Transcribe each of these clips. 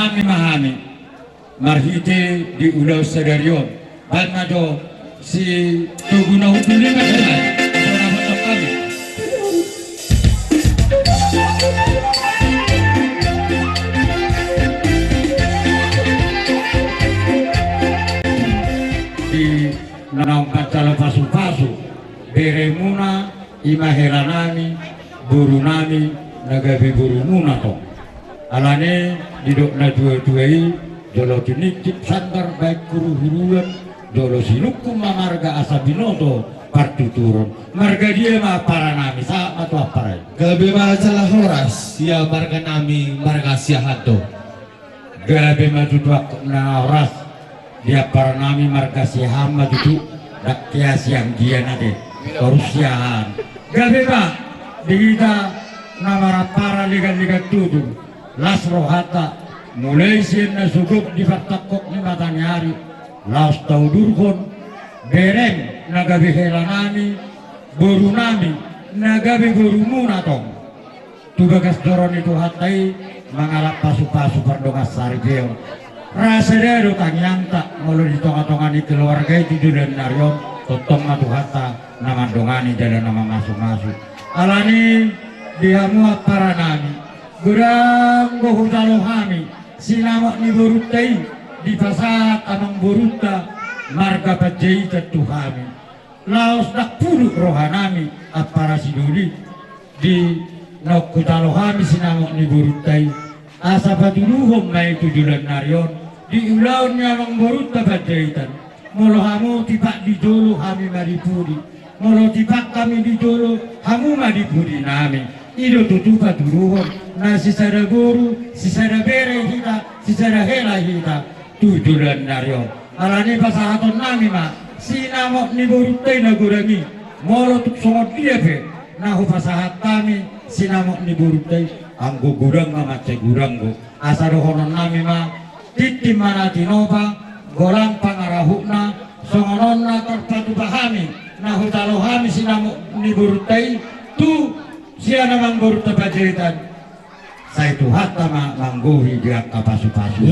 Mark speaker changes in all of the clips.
Speaker 1: nami mahami marhite di ulau sedarion banna do si tuguna huduli masalah orang betok kami di nanang pancala pasu-pasu beremuna imaheranami buru nami nagabe buru muna to alane didok na dua-duai jolo tinikip santar baik kuru-huruan jolo sinukum marga asabinoto partuturun marga dia ma para nami sa atau apa
Speaker 2: gabe masalah horas ya marga nami marga siahato
Speaker 1: gabe majuduak na horas dia para nami marga siaham majudu dak siang dia nade korusiahan gabe ba digita namara para liga-liga tudu las rohata mulai sin suguk di fatakok ni matanyari las taudurkon berem nagabi helanami buru nami nagabi buru muna tong tubagas doron itu hatai mangalap pasu-pasu pardongas sarigeo rasa deru tangyang tak mulu di tonga-tongani keluarga itu dan naryon totong matu hata nama dongani jalan nama masuk-masuk alani dihamu para nami gurang gohutalo kami sinamak ni burutai di pasat amang buruta marga pajai kami laos dak puluk rohanami apara siduli di nokutalo kami sinamak ni burutai asa patuluhom may tujulan naryon di ulaon niya amang buruta pajaitan molo hamu tipak di jolo kami maripudi molo tipak kami di jolo hamu maripudi nami ido tutupa turuhon na sisara guru sisara bere hita sisara hela hita tujulan naryo alani pasahaton nami ma sinamok ni burutai na gurangi molo tuk songot dia pe nahu pasahat kami sinamok ni burutai anggo gurang ma mace gurang go asaro honon nami ma titi mana tinoba golang pangarahukna songonon na terpatu bahami nahu talohami sinamok ni burutai tu siya namang buruta pajeritan sa itu hatta mangguhi dia kapasu-pasu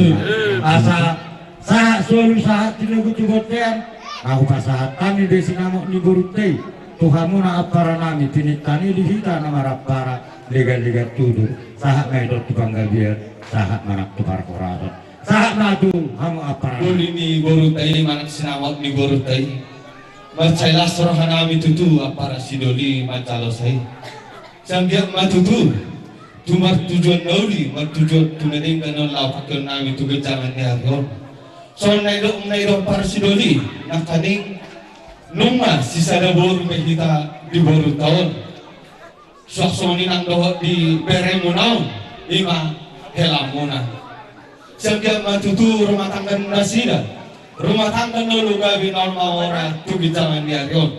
Speaker 1: asa sahat solu sahat tinugu cubotean aku pasahat kami desi namok ni burutai tuhamu na apara nami tinitani dihita nama rapara liga-liga tudur sahat maidot tupangga biar sahat manak tupar koraton sahat madu hamu apara
Speaker 2: Uli ni burutai manak sinamok ni burutai macailas rohanami tutu apara sidoli macalosai Sanggiak matutu, tumar tujuan nauli, tujuan tunaning kanon lapakan nami tu gencangan ni ako. So naidok parsidoli, nakaning nunga sisa na boru may kita di boru taon. Suaksoni nang dohot di bere mo naon, ima helam mo na. Sanggiak matutu rumah tangga nasida. Rumah tangga nulu gabi normal orang tu gencangan ni ako.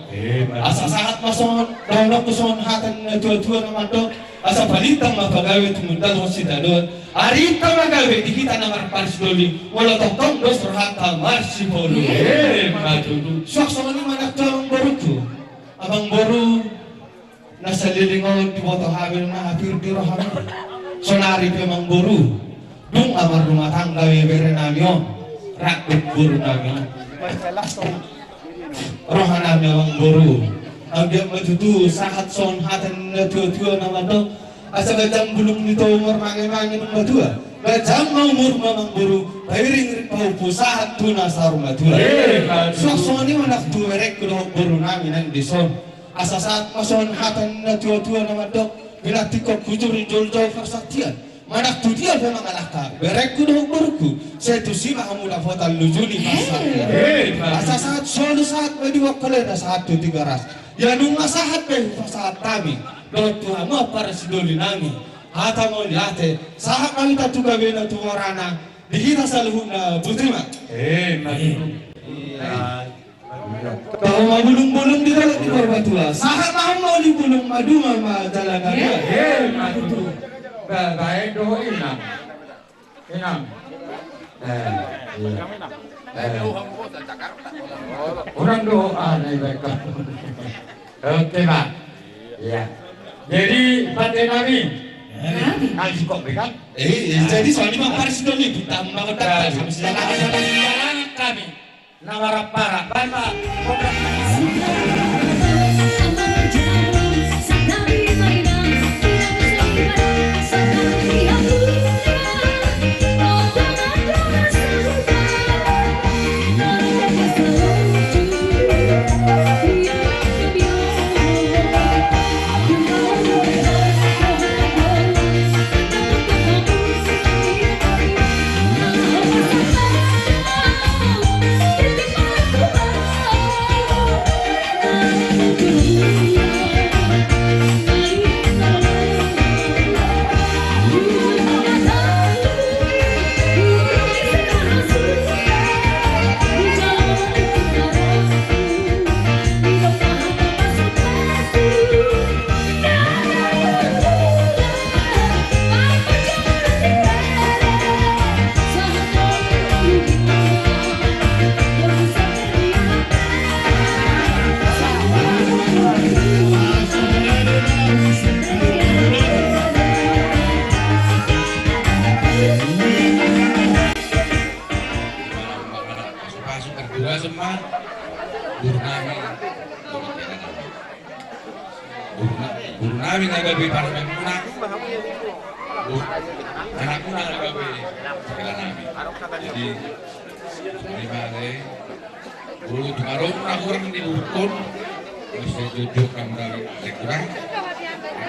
Speaker 2: Asa sahat mason dalam kuson hatan tua-tua naman do asa balitang mapagawe tumundal hosidadon arita magawe di kita namar parsidoli wala tong dos rohata marsipolo matudu suaksoni manak tong boruku abang boru nasa lilingon di boto habil na hapir di rohana sonari pe mang boru dung amar rumah tangga bere namyon rakut boru namyon rohana memang boru agak matutu sahat son hatan tua-tua nama do asa gajang bulung nito umur mangi-mangi ng matua gajang umur memang boru pairing paupu sahat tuna sarum matua suaksoni manak tuwerek kudo boru namin ang dison asa saat mason hatan tua-tua nama do bilatikok kujurin jol-jol kasaktian manak tu dia memang alaka berek kudo boruku saya tu sih mahamula fotal lujuli kasaktian asa saat solo saat mediwak kalena saat tu tiga ras ya nung sahat pe saat kami do Tuhan mo para sidoli nami hata mo liate sahat kami tatu gabe na tu warana dihita sa luhun na butrima kalau mau bulung-bulung di dalam di korbatua sahat mau di bulung madu mama jalan dia
Speaker 1: matutu baik do inam orang doa nih mereka oke pak ya jadi pantai nami Kali kok kan?
Speaker 2: Jadi soalnya Mang Paris itu nih kita mau datang sama si
Speaker 1: kami. Nawara para, bapak.
Speaker 2: Guru nami nagabi para memunak. Anakku nagabi segala nami. Jadi lima lagi. Guru tumarong kurang di urut masih tujuh kamu dari kurang.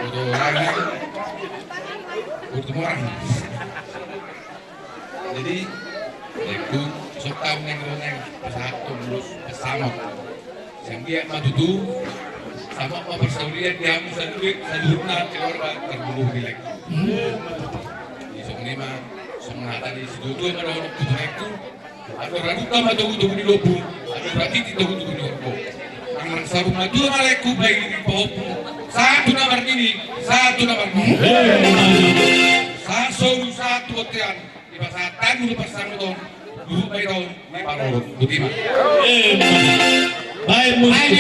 Speaker 2: Guru lagi. Guru tumarong. Jadi aku suka mengenai satu mulus bersama. Yang dia maju tu sama apa persaudaraan dia sendiri sejurna keluarga terbunuh di lek. Di sini mah semangat di situ tu ada orang tua itu. Ada ragu kama tunggu di lobu. Ada berarti tunggu di lobu. Nang sarung maju malaiku baik di popo. Satu nomor ini, satu nomor ini. Satu hotelan di pasatan di pasang tu. Dulu bayi tahun di Paroro, Butima.
Speaker 3: Baik musik.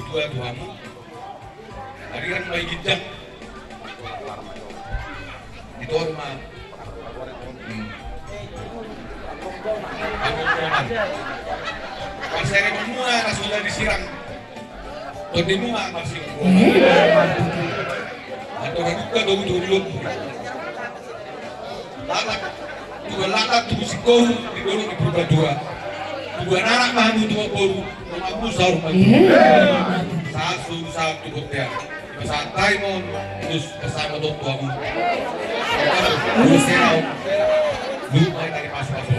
Speaker 4: dua tuamu. Hari kan may gijang. Ito rumah. Aku kuman. Pasere mo muna na sudah disirang. Pwede mo nga masih atau kan juga dulu. Lalat, dua lalat tuh si kau di dulu di dua. Dua anak mahu dua baru, rumahmu sahur maju. Satu hotel. Santai mon, terus bersama tuamu. Terus serau. Lu main dari masuk-masuk.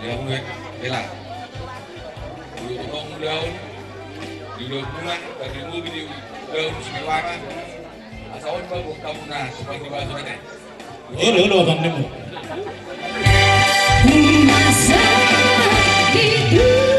Speaker 4: Dia mulai hilang. Dulu tolong daun, di lingkungan dari dulu di daun sekiwaran. Asawan baru kamu nah seperti bahasa ini.
Speaker 2: Lo abang nemu.
Speaker 3: Masa hidup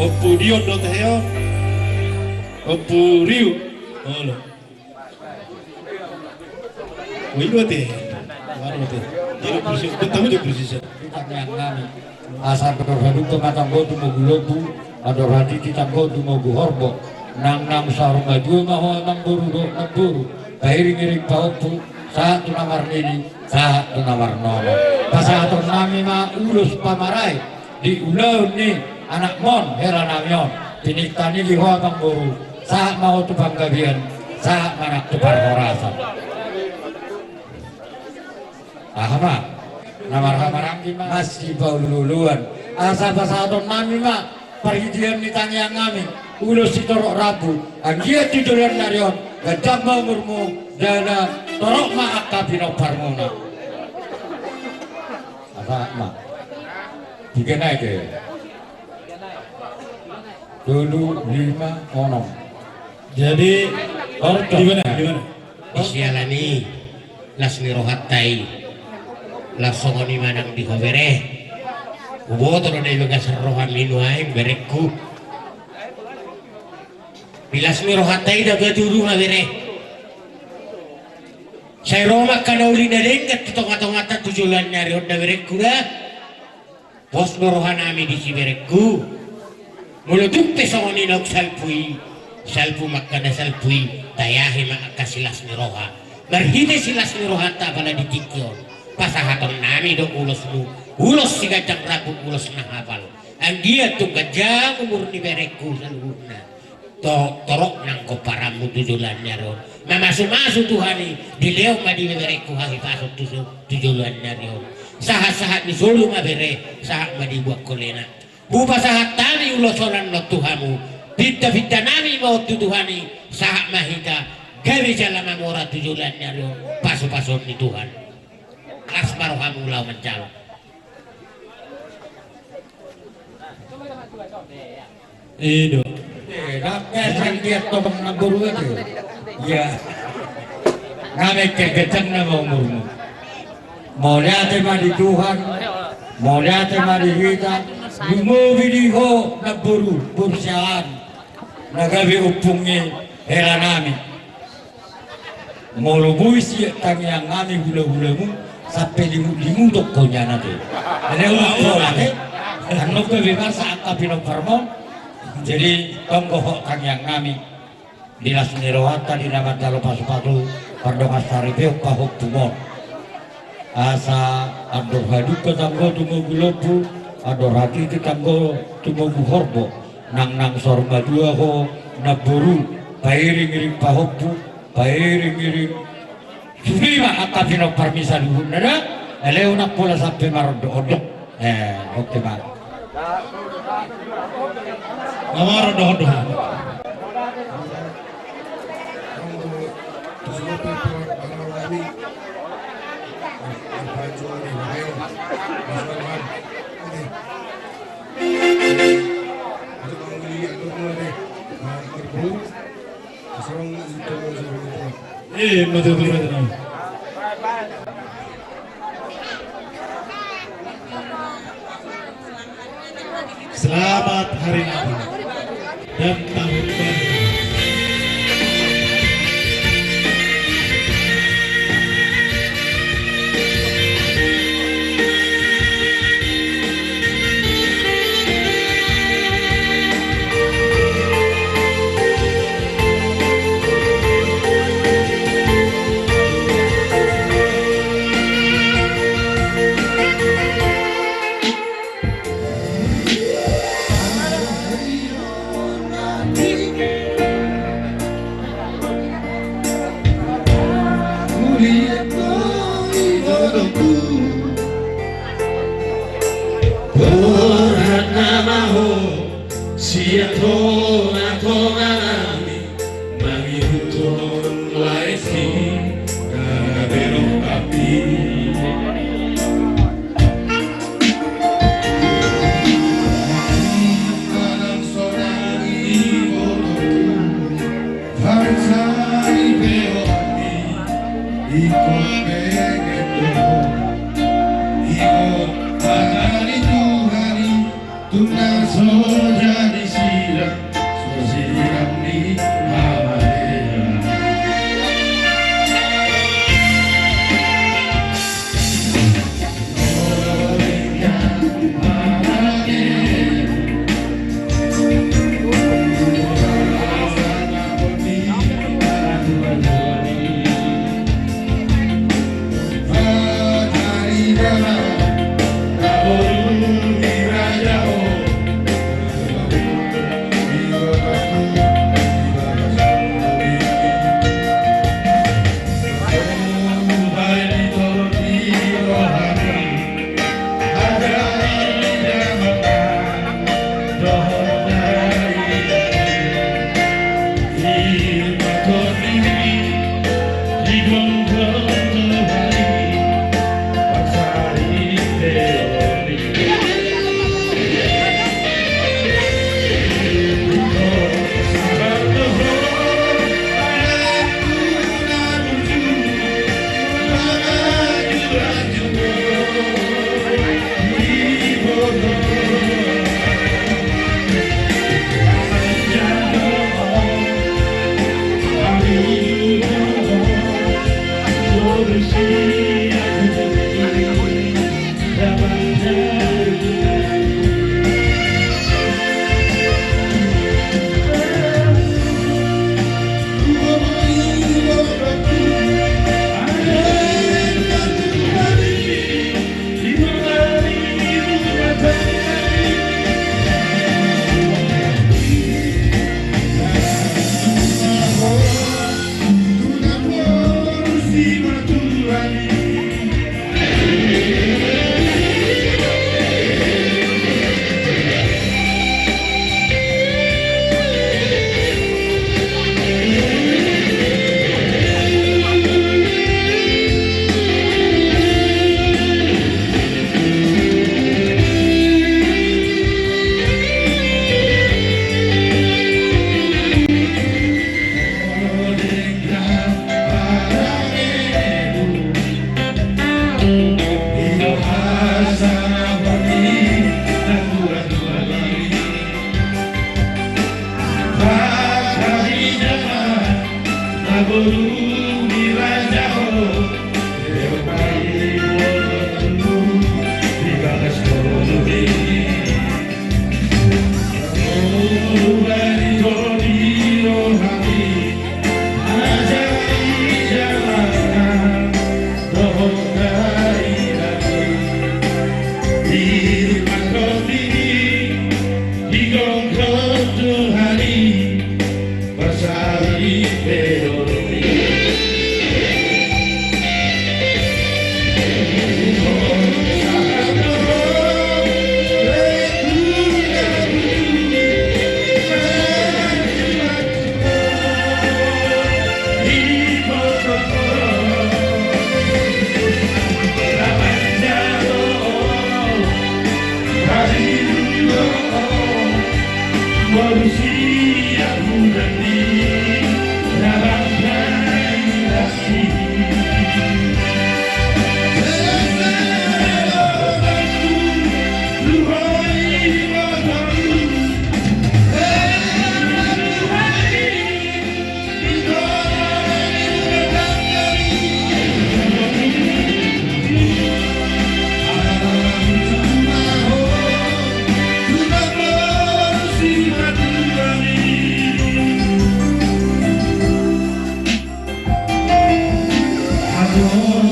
Speaker 2: Opurio do teo, opurio, halo. Wih teh, mana teh? Jadi persis, betul je persis.
Speaker 1: Yang kami asal berhadap tu matang tu mogu lobu, ada hati kita tu mogu horbo, nang sarung baju mahu nang buru, iring paupu, saat tu namar ini, saat tu namar nono. Pasal nami ma ulus pamarai di ulau ni. Anak mon heran namion tinitani di bang buru saat mau tu panggabian saat mana tu parhorasan ahma namar-namar masih bau luluan asal pasal nami ma perhidian nitani yang ngami ulus si torok rabu anggia tiduran narion gajah murmu dana torok ma akabino parmuna asal ma tiga naik ke dulu 5 ono.
Speaker 2: Jadi gimana?
Speaker 5: Isyalani lasmi rohatai lasongoni manang di kobere ubo toro dai bagas rohan minuai berekku bilasmi rohatai da gaduru mabere saya roma kana uli nadengkat tong-tongata tujulan nyari onda berekku da pos rohan ami di berekku Mulutuk pesongoni nok salpu makana salpui tayahi maka silas ni roha berhide silas ni roha ta bala ditikyon pasahaton nami do ulos si gajang rabu ulos na hafal ang dia tu kajang umur ni bereku seluruhnya torok nang koparamu tujulannya ron mamasu-masu Tuhani dileo ma di bereku hari pasok tujulannya ron sahat-sahat ni solo ma bere sahat ma dibuat kolena bupa sahat tani ulosonan no Tuhamu pita-pita nami mau Tuhani sahat mahita gawe jalan mamora tujulannya ron paso-paso ni Tuhan asmarohamu lawan jalan.
Speaker 2: Ido.
Speaker 1: Kan dia tolong naburu itu. Ya. Name kegeceng nama umurmu. Mau lihat tema di Tuhan, mau lihat tema di kita. Lumo video naburu perusahaan. Nagawi upungnya hela nami. Mau lubui si kami yang nami hula-hulamu sampai limu tokonya nanti. Ada ulang lagi. Anu kebebasan saat tapi nomormu. Jadi tonggohok kang yang ngami dinas nirowata di nama talo pasu-pasu pardongas taripeo pahok tumon asa ado hadu ketanggo tumugu lopu ado raki ketanggo tumugu horbo nang sorma dua ho naburu pairing-iring pahokpu pairing-iring sulima akapino parmisa duhun nada eleo nak pola sampai marodo-odok oke bang
Speaker 2: Namaro doh. Betul. Selamat Hari Nabi dan Tahun Baru.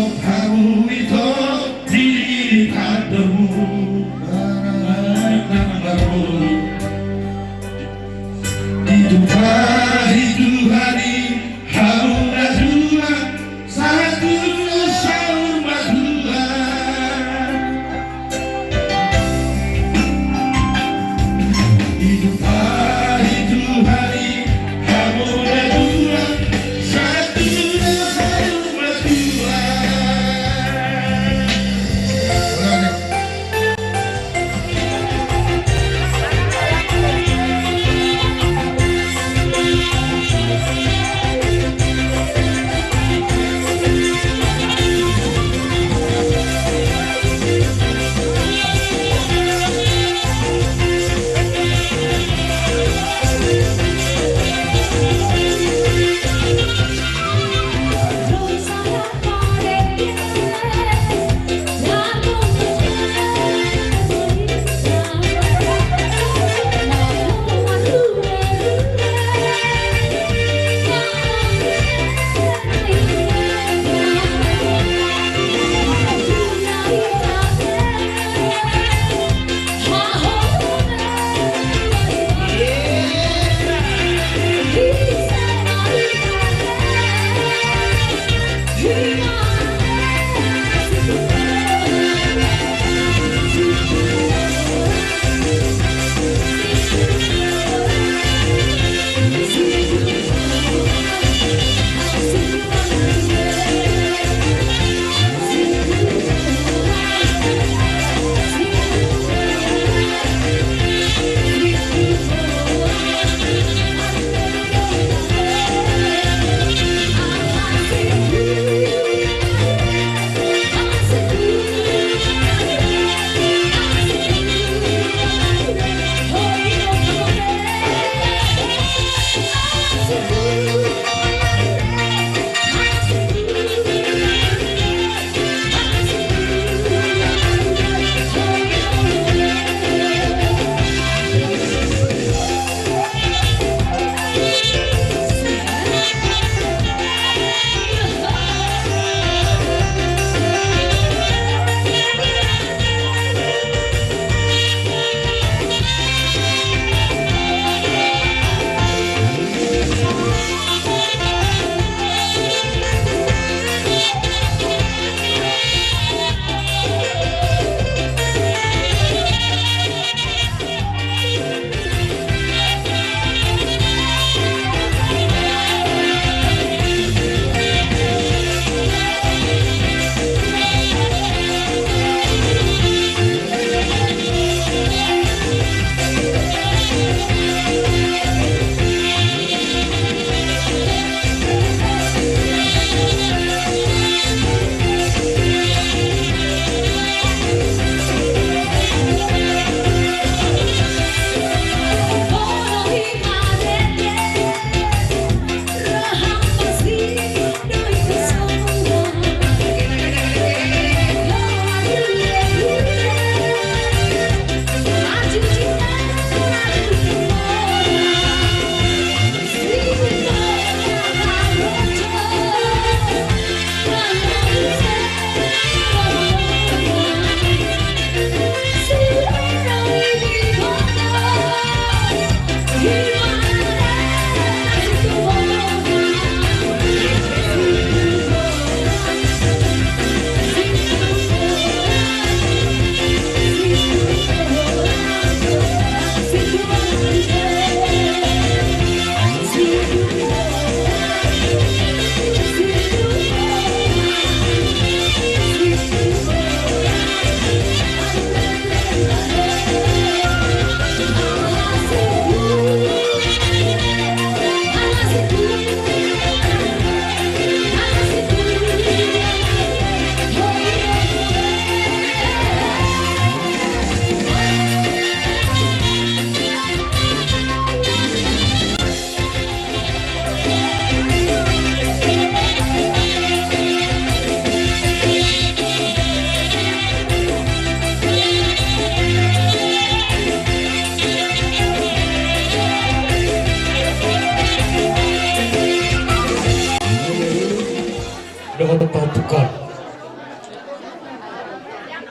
Speaker 6: kamu itu diri kantormu barang baru. Itu hari harum dua satu sama dua. Itu hari harum dua satu sama dua.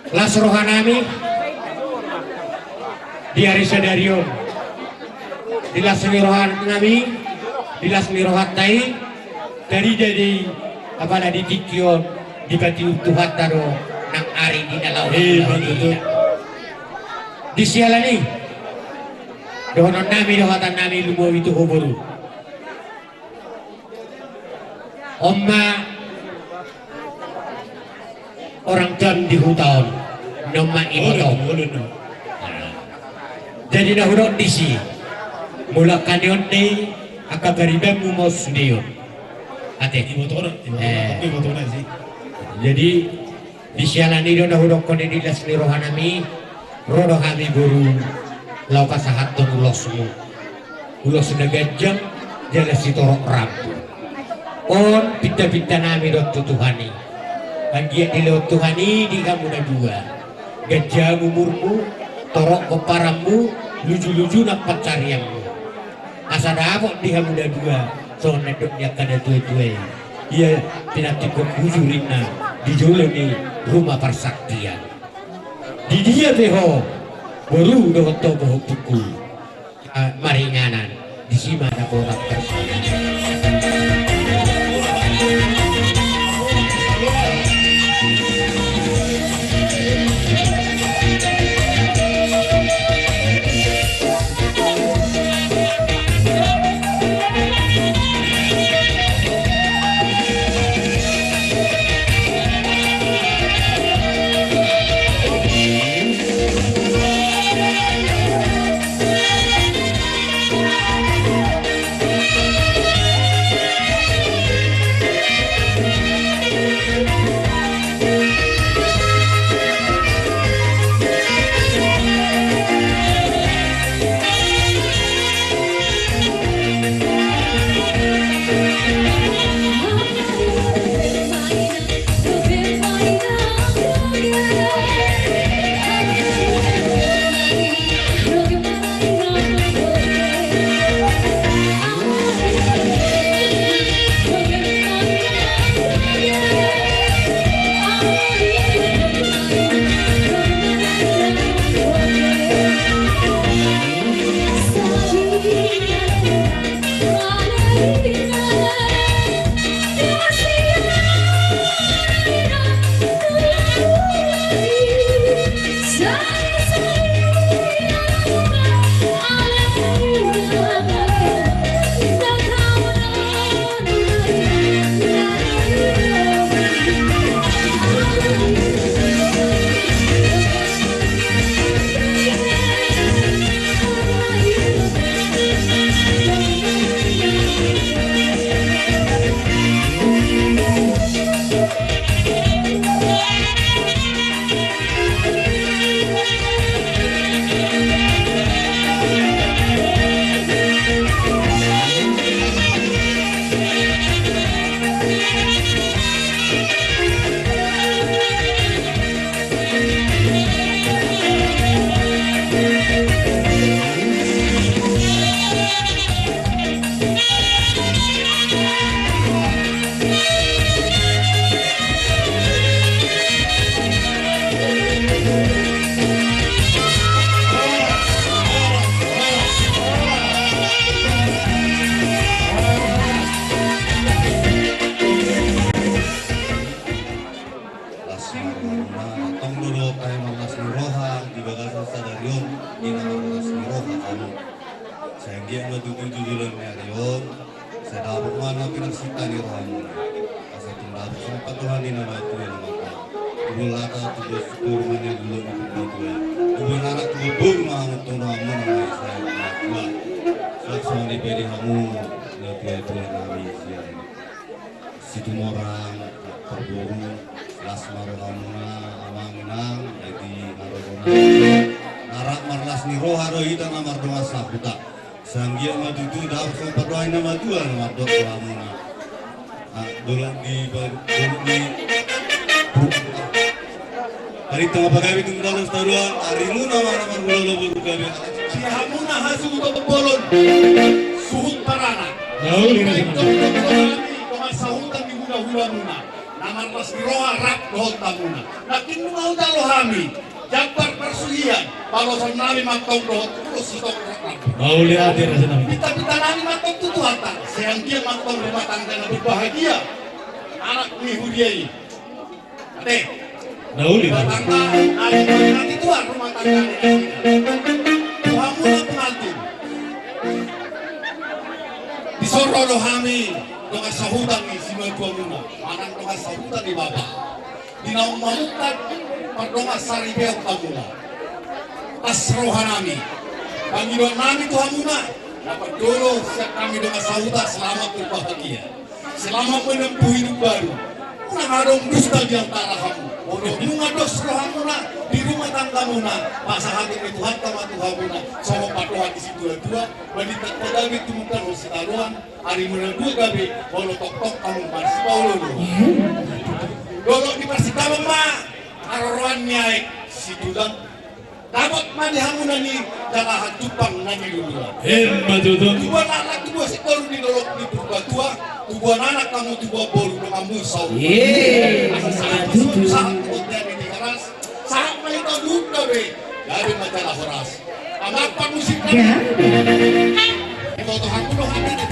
Speaker 5: Las rohanami di hari sadarion di las rohanami di las rohatai dari apa di tikion di bati utuhat taro nang ari di dalau di sialani dohonon nami dohatan nami lumo itu hoboru omma orang jam di hutan nama ibadah jadi dahulu disi mula kanion ni akabariba mo sudiyo ate sih jadi di sialani do dahulu kone di las rohanami rodo kami guru lau kasahaton ulos nagajang jelas sitorok rampu on pita-pita nami do tutuhani Anggia di laut Tuhani di kamu na dua gajah umurmu torok keparamu lucu-lucu nak pacariamu asa dapok di kamu na dua so nedok dia kada tua-tua iya tinatikok hujurina di joloni rumah persaktian di dia beho baru doh toboh pukul maringanan di simana borak persaktian.
Speaker 2: Situ morang perboru lasmar ramuna amanginang jadi narogona narak marlas niroha rohita namar doa sabuta sanggia madudu dapat sempat doain nama dua nama dok ramuna dolan di hari tengah pagawi tunggal taruhan harimu nama bola lobo gawe si hamuna hasu untuk bolon suhut parana
Speaker 6: Jauh ini
Speaker 2: sahutan di hula-hula nuna nama
Speaker 7: marmas roa rap dohot tamuna. Nakin mau dalo hami. Jabar persugian. Kalau nami matong dohot terus stok rakam.
Speaker 6: Mau lihat ya rasa nami.
Speaker 7: Pita nami matong tutu hata. Sayang dia matong rumah tangga na berbahagia. Anak ni hudiai. Ate.
Speaker 6: Nauli.
Speaker 7: Rumah tangga. Ali nanti tuan rumah tangga. Tuhamuna penalti. Disoro lo hami. Dengan sahutan ni si Mertua Muna. Manang dengan sahutan ni Baba. Dinaw mamutan. Pardonga saribel tamuna. Asrohanami. Panginoon namin Tuhan muna. Dapat dulu siap kami dengan sahutan selamat berbahagia. Selamat menempuh hidup baru. Muna ngadong dusta di antara kamu. Bodoh bunga dos rohan muna. Di rumah tangga muna. Masa hati Tuhan sama Tuhan muna. Sama padohan di situ dua. Wanita pegawai tumukan hositaruan. Hari menang dua gabi. Walau tok-tok kamu masih paulo dulu. Dolo di persikabang ma. Aroran nyai si Dudang dapat mandi hamunan ni jalahan Jepang nani dulu.
Speaker 6: Matutong.
Speaker 7: Tubuh anak tubuh sektor di dolok di purba tua, tubuh anak kamu tubuh boru dengan musau. Sangat kemudian ini keras, sangat melita duka be dari majalah Horas. Apa musik lagi? Foto aku loh ada di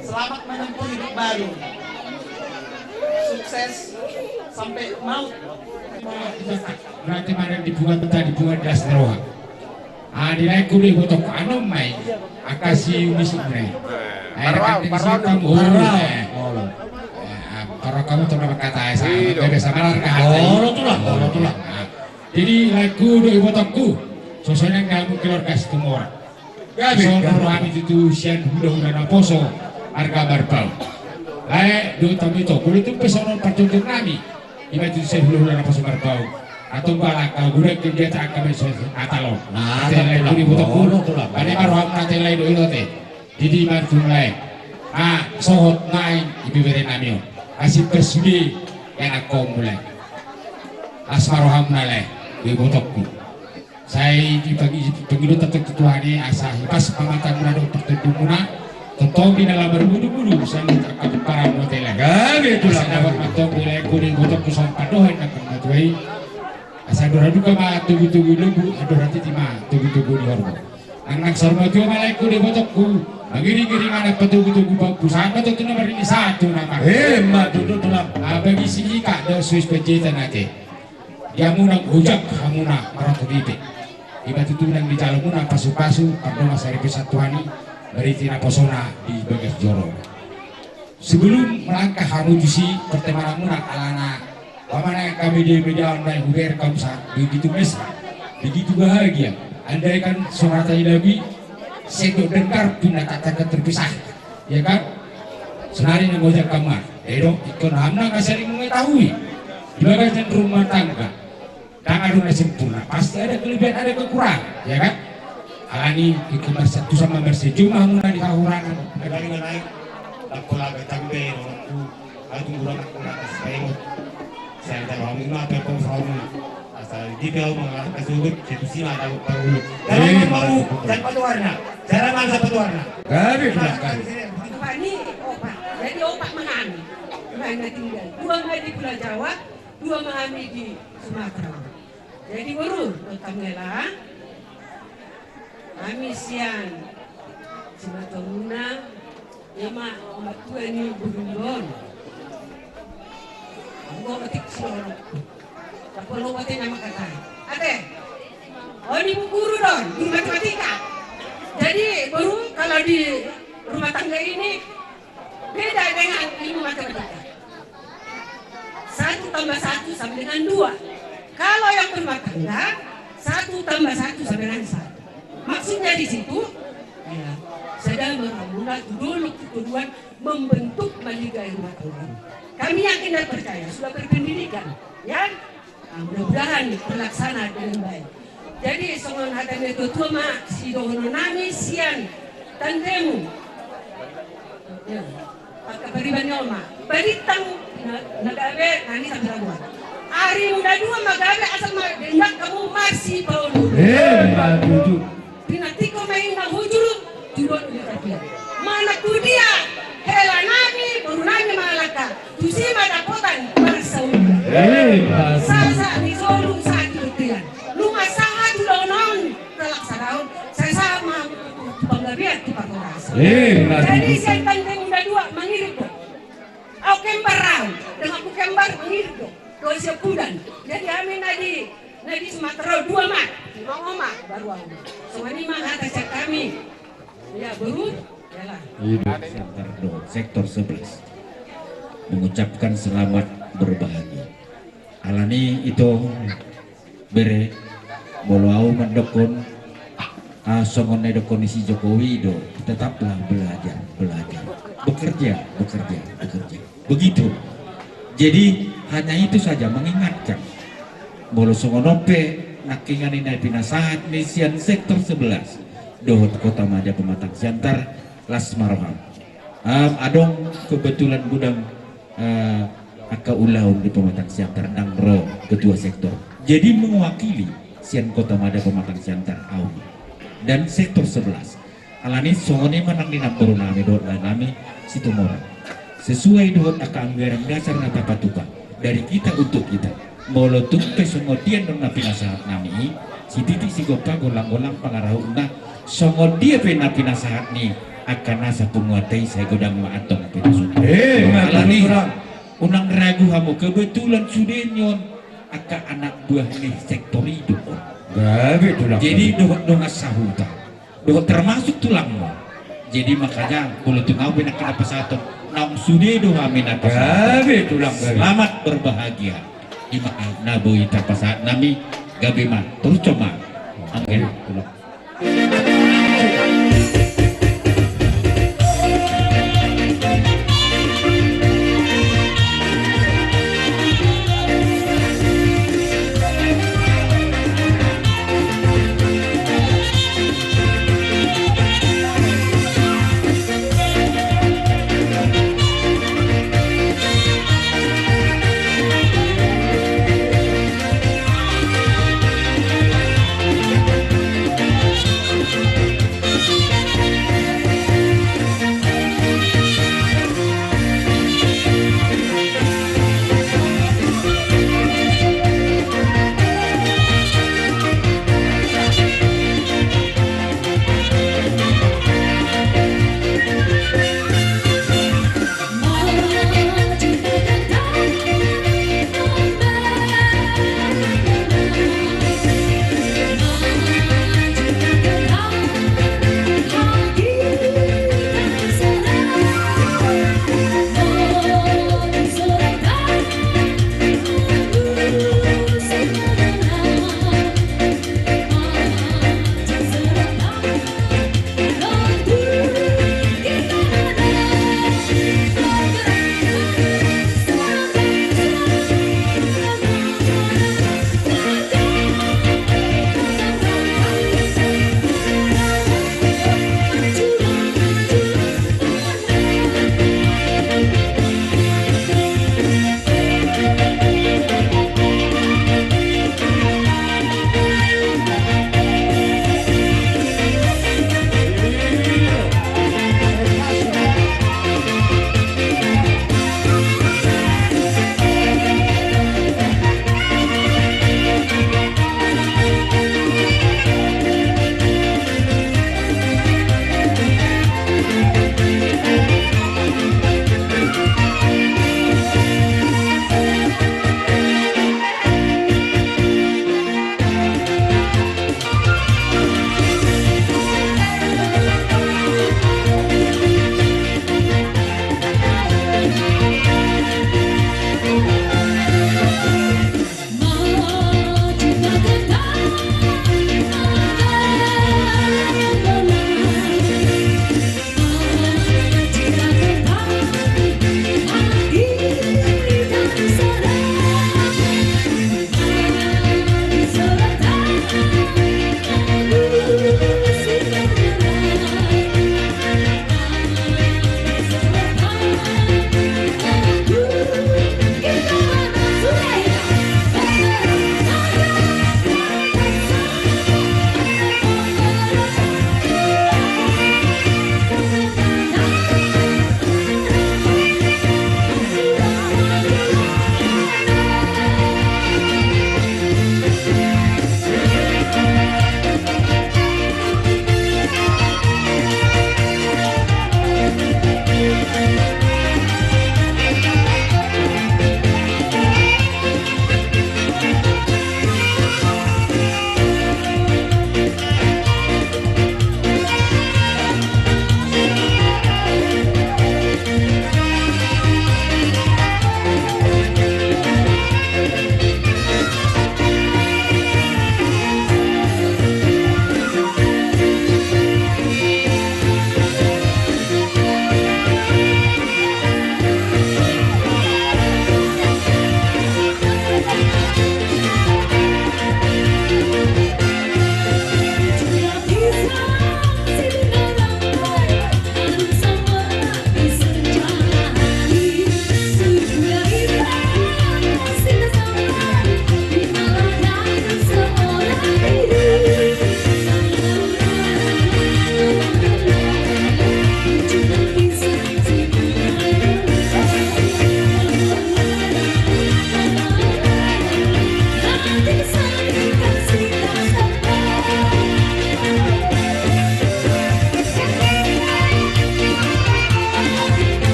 Speaker 8: Selamat menempuh hidup baru. Sukses sampai maut.
Speaker 1: Berarti mana dibuat das roha. Nilai kulit botok anu mai akasi umisuk mai. Para kamu tuh nama kata sama beda sama larga. Tulah. Jadi lagu do ibotokku. Sosoknya kamu keluarga setumor. Sono kami itu sian huda na poso harga barbau. dua tahun itu kulit itu pesonon pertunjuk nami iba itu saya dulu na pasumar bau atau balak kau guna kerja tak akan atalon
Speaker 5: Nah,
Speaker 1: telai
Speaker 5: tulang.
Speaker 1: kuri butuh
Speaker 5: Oh,
Speaker 1: kulo
Speaker 5: tulang.
Speaker 1: ane maruham na telai do ilote jadi martu mulai sohot naik ibu beri nami asip kesudi yang aku mulai asmaroham nalai ibu tokku saya di pagi tetap ketuanya asa pas pamatan menado pertunjuk muna Totogi dalam berbulu-bulu sambil terkabut para motelnya. Gabe itulah dapat matong mulai kuning botok kusong padohin nak matuai. Asa dora juga mah tugu-tugu lebu, adora titi mah tugu-tugu di hormo. Anak sarma juga malai kuning botokku. Magiri-giri mana petugu-tugu bagus. Sama tuh nomor ini satu nama.
Speaker 5: Hemat duduk tulang.
Speaker 1: Bagi si Ika ada Swiss pejetan nanti. Dia munang ujak, hamuna orang tuh Iba tuh nang di calon munang pasu-pasu, karena masih ada pesatuani. Dari tina posona di bagas joro sebelum melangkah menuju si pertemanan munak alana pamana kami di media online huber kamsa begitu mesra begitu bahagia andai kan sonata ilabi sedok dengkar pindah kata terpisah ya kan senari ngojak kamar dong ikon hamna nggak sering mengetahui di bagas rumah tangga dan aduna sempurna pasti ada kelebihan ada kekurangan ya kan alani ikut bersatu sama bersejumlah muna di kahurangan
Speaker 5: Kadang naik, tak pola bertambe, waktu aku kurang saya saya tahu kamu apa kau kamu asal dia mengalah kesubut setusi mata baru. Jangan mau dan pada warna, cara mangsa pada warna.
Speaker 1: gabe belakang
Speaker 9: Pak ini opak, jadi opak mengami, mana tinggal. Dua mengambil di Pulau Jawa, dua mengambil di Sumatera. Jadi baru kota Mela, kami siang Sumatera Muna, lima omak tua ini berundon. Aku ketik siang, tak perlu batin nama kata. Ade, oh ini bu guru dong, guru matematika. Jadi baru kalau di rumah tangga ini beda dengan ilmu matematika. 1 tambah 1 sama dengan 2. Kalau yang berumah tangga 1 tambah 1 sama dengan 1. Maksudnya di situ ya, sedang mengumumkan dulu ketuduhan membentuk maligai rumah tangga. Kami yakin dan percaya sudah berpendidikan, ya. Nah, mudah-mudahan terlaksana dengan baik. Jadi songon hatan itu tua si dohono nami sian tandemu. Ya, pakai beriban nyoma. Beritang nagabe nani sambil buat. Hari muda dua magabe asal dendak kamu masih paulu.
Speaker 1: maju
Speaker 9: Pinatiko main na hujuru jurun di tapia. Mana tu dia? Hela nami baru nami malaka. Tusi madapotan bersaudara. Sasa ni solu satu tian. Luma sangat donon terlaksanaun. Saya sama penggabian tu pakoras. Jadi saya tantang muda dua mengirim tu. Aku kembarau dengan aku kembar mengirim tu. Dua sebulan. Jadi kami nadi Sumatera 2 mak, mak baru aku. Semua ini mah atas kami. Ya baru, jalan.
Speaker 1: hidup Center Do sektor 11 mengucapkan selamat berbahagia alani itu bere bolau mendokon songon dokon si Jokowi do tetaplah belajar bekerja begitu jadi hanya itu saja mengingatkan bolo songonope nakingan ini pinasahat misian sektor 11 dohot kota Maja Pematang Siantar Las Maroham adong kebetulan gudang aka ulaun di Pematang Siantar Nangro ketua sektor jadi mewakili sian kota Maja Pematang Siantar Auni dan sektor 11 alani songone manang dinampuru nami dohot nami situmora sesuai dohot aka anggaran dasar nata patuka dari kita untuk kita molotuk kesongodian dong napi nasahat nami si titik si gopa golang-golang pangarahuna songodia pe napi nasahat ni akan nasa penguatai saya godang maatong penasun alani unang ragu hamu kebetulan sudenyon aka anak buah nih sektor hidup gabe tulang jadi dohot dong asahuta dohot termasuk tulangmu jadi makanya kalau tungau benak kenapa satu nang sude doh amin apa gabe tulang selamat berbahagia imaaf nabu ita pasaat nami gabe mah terus coba angin tulang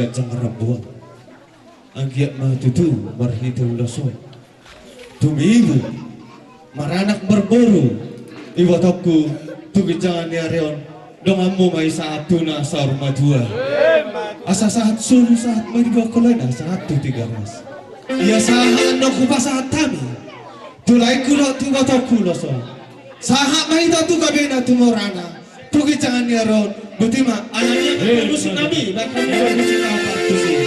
Speaker 2: gajang Rabuan. Anggiat matutu marhitul laso. Tumibu maranak berburu. Iwataku tugijangan niareon. Dongamu may saat tuna sa armadua. Asa saat sulu saat may dibakulay na saat tu tiga ras. Iya saat no kupa saat tami. Tulay kulo tiwataku laso. Saat may tu kabina tumorana. Tugijangan niareon. Butima anaknya musuh nabi. Bahkan musuh apa tu sih.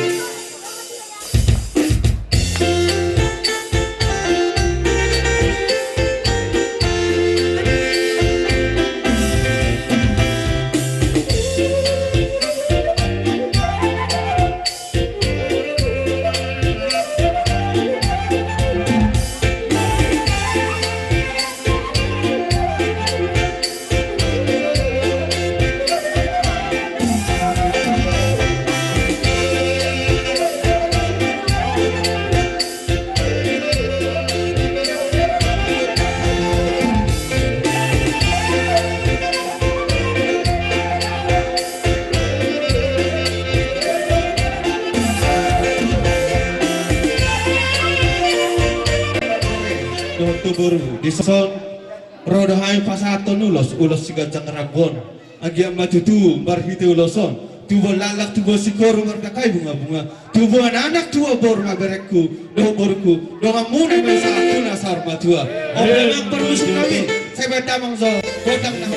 Speaker 2: Tubur di son roda hai pasaton ulos si gajang Rabuan agi matutu barhite uloson tubo lalak tubo sikor mardakai bunga-bunga tubo anak tua bor ngaberekku do borku do ngamuna mesa tuna sar matua memang perlu kami saya beta mangso kodam nah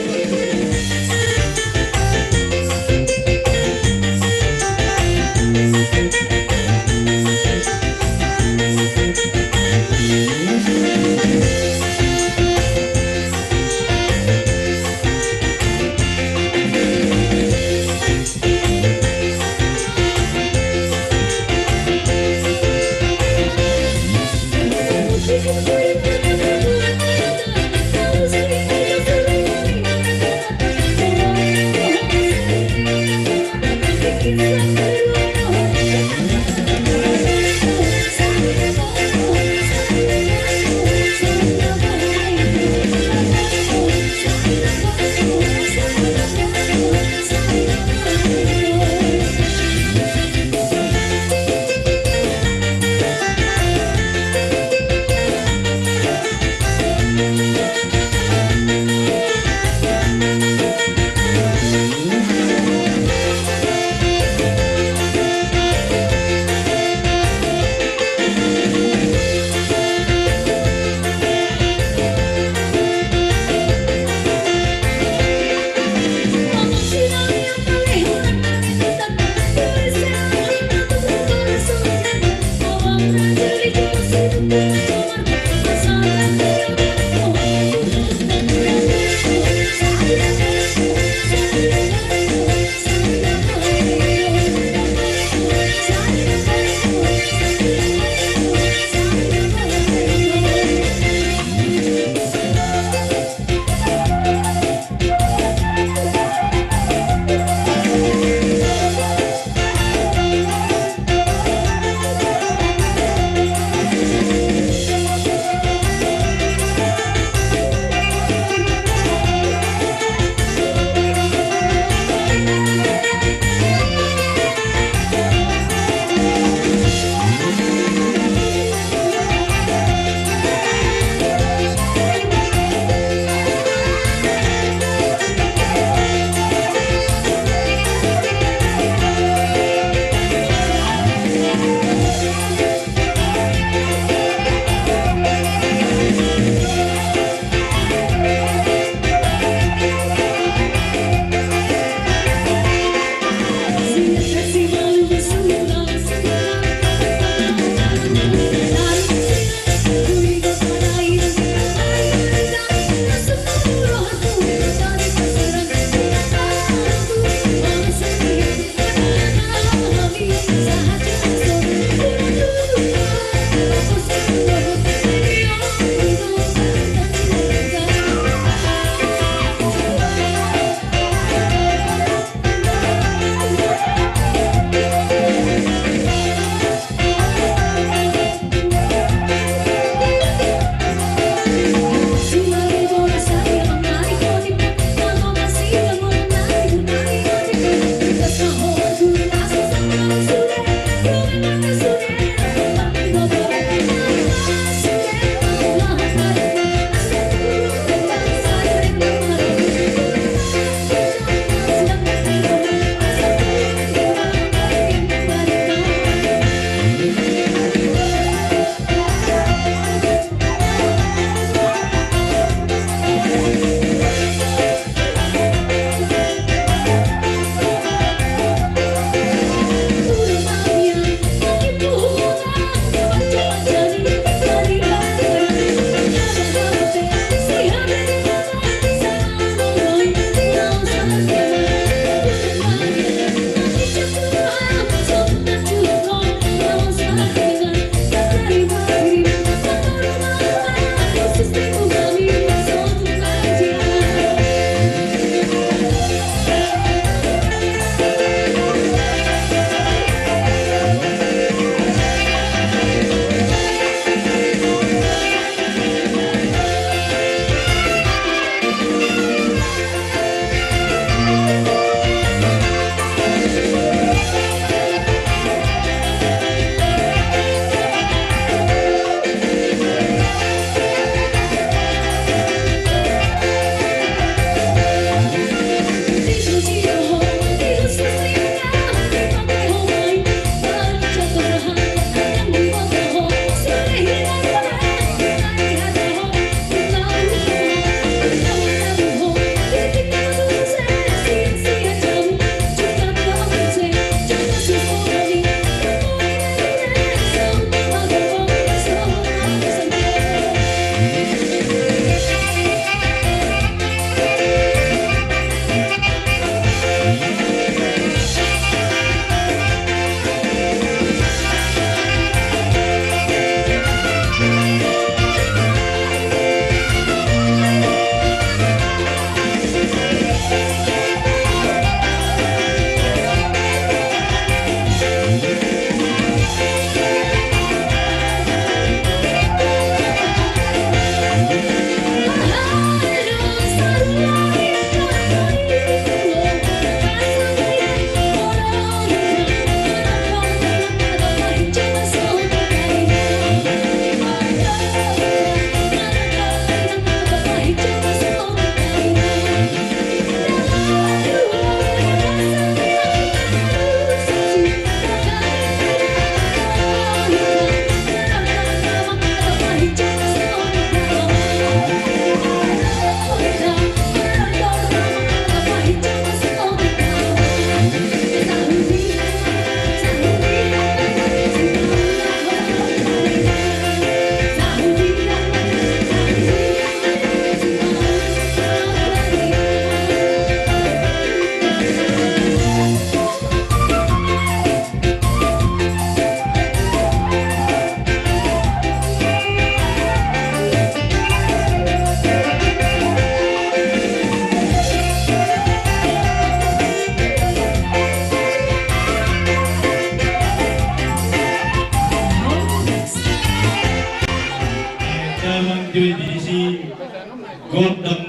Speaker 6: God ng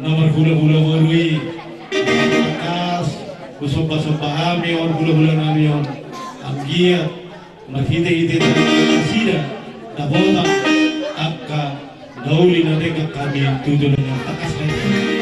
Speaker 6: nomor hula-hula warui Akas Usumpa-sumpa ami or hula-hula nami yon ang giat maghite-hite na sida na bola akka nauli na rin kami tutulan ng takas na ito.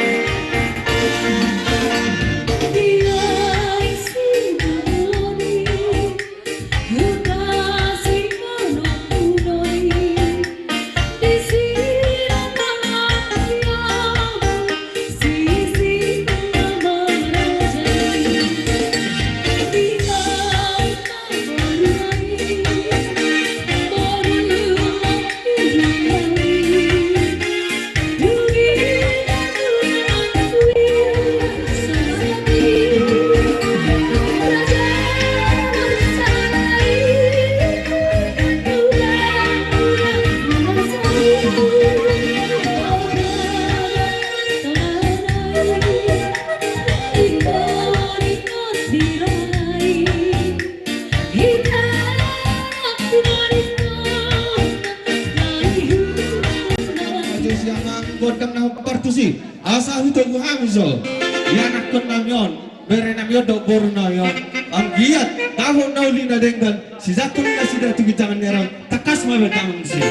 Speaker 2: Asa huto guhamizol yanak kon namyon bere namyon do boru nayon ang giat tahon nauli na dengdan si zakon na sida tugitangan nerang takas ma betangan si